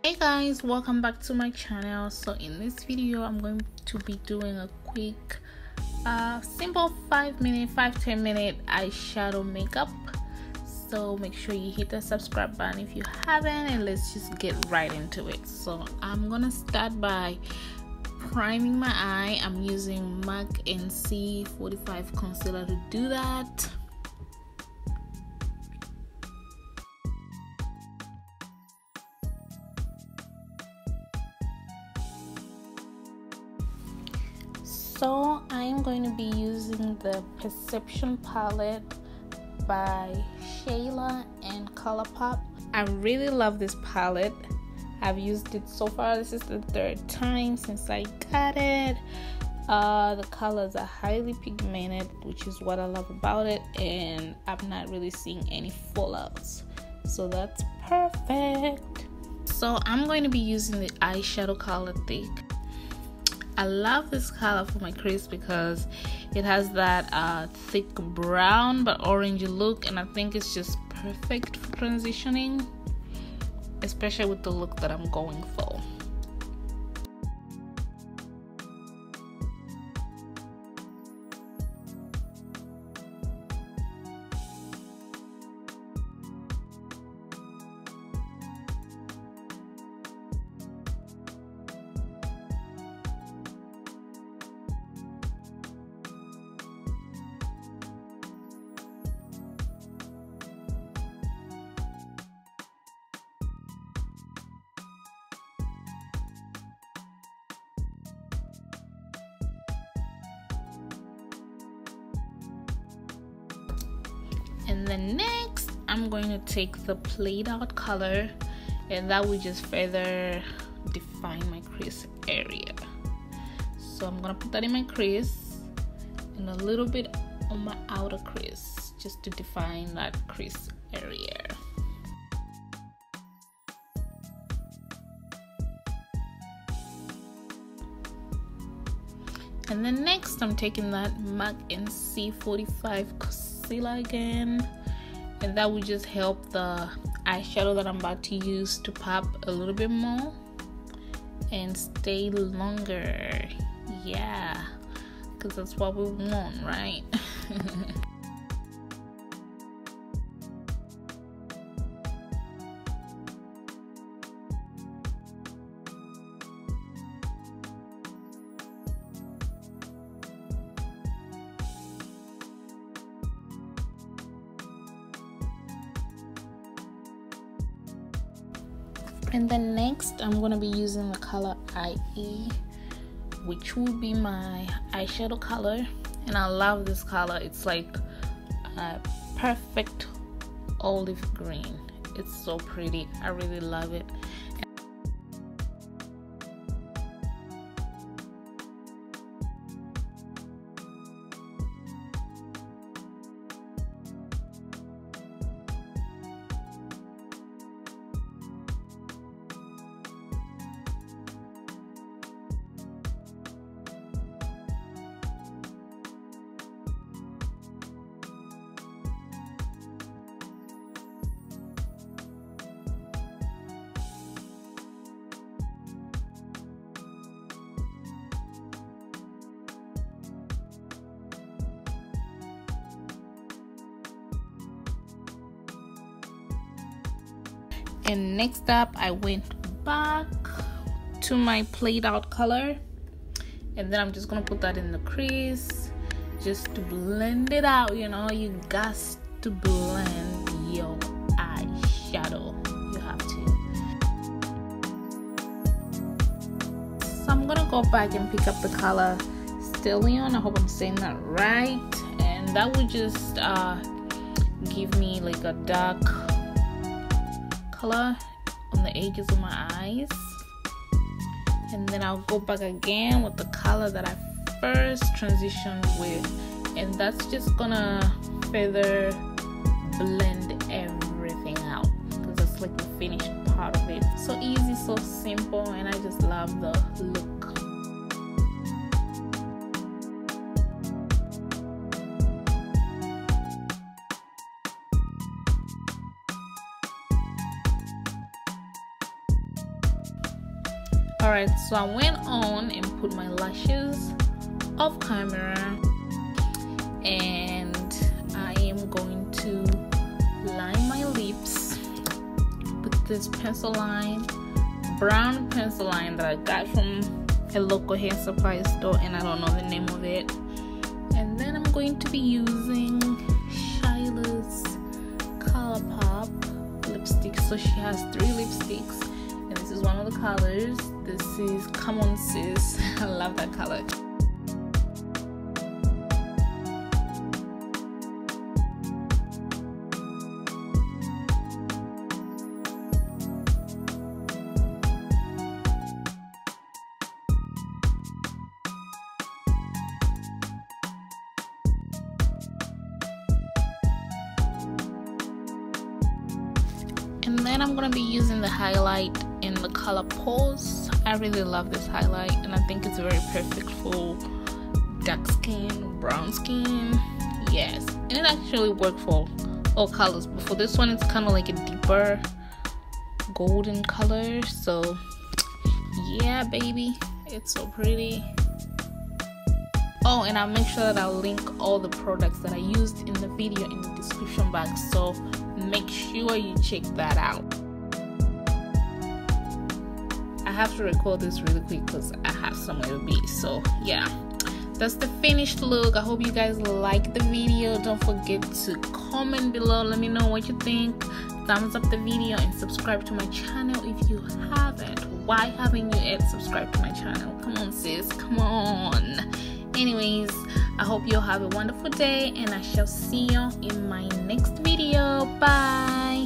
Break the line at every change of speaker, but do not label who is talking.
Hey guys, welcome back to my channel. So in this video I'm going to be doing a quick simple 5-10 minute eyeshadow makeup. So make sure you hit the subscribe button if you haven't, and let's just get right into it. So I'm gonna start by priming my eye. I'm using MAC NC 45 concealer to do that. So I am going to be using the Perception palette by ShaylaXColorpop. I really love this palette. I've used it so far. This is the third time since I got it. The colors are highly pigmented, which is what I love about it, and I'm not really seeing any fallouts, so that's perfect. So I'm going to be using the eyeshadow color Thick. I love this color for my crease because it has that thick brown but orangey look, and I think it's just perfect for transitioning, especially with the look that I'm going for. And then next I'm going to take the played out color, and that will just further define my crease area. So I'm gonna put that in my crease and a little bit on my outer crease just to define that crease area. And then next I'm taking that MAC NC 45 concealer again, and that will just help the eyeshadow that I'm about to use to pop a little bit more and stay longer. Yeah, because that's what we want, right? And then next I'm going to be using the color IE, which will be my eyeshadow color, and I love this color. It's like a perfect olive green. It's so pretty. I really love it. And next up I went back to my played out color, and then I'm just gonna put that in the crease just to blend it out. You know, you got to blend your eyeshadow, you have to. So I'm gonna go back and pick up the color Stellion. I hope I'm saying that right, and that will just give me like a dark color on the edges of my eyes. And then I'll go back again with the color that I first transitioned with, and that's just gonna further blend everything out because that's like the finished part of it. So easy, so simple, and I just love the look. Alright, so I went on and put my lashes off camera, and I am going to line my lips with this pencil line, brown pencil line that I got from a local hair supply store, and I don't know the name of it. And then I'm going to be using Shayla's ColorPop lipstick. So she has 3 lipsticks, and this is one of the colors. This is C'mon Sis. I love that color. And then I'm gonna be using the highlight in the color Pose. I really love this highlight, and I think it's very perfect for dark skin, brown skin. Yes, and it actually works for all colors, but for this one it's kind of like a deeper golden color. So yeah, baby, it's so pretty. Oh, and I'll make sure that I'll link all the products that I used in the video in the description box, so make sure you check that out. I have to record this really quick because I have somewhere to be. So yeah, that's the finished look. I hope you guys like the video. Don't forget to comment below, let me know what you think. Thumbs up the video and subscribe to my channel if you haven't. Why haven't you yet subscribed to my channel? Come on, sis, come on. Anyways, I hope you'll have a wonderful day, and I shall see you in my next video. Bye.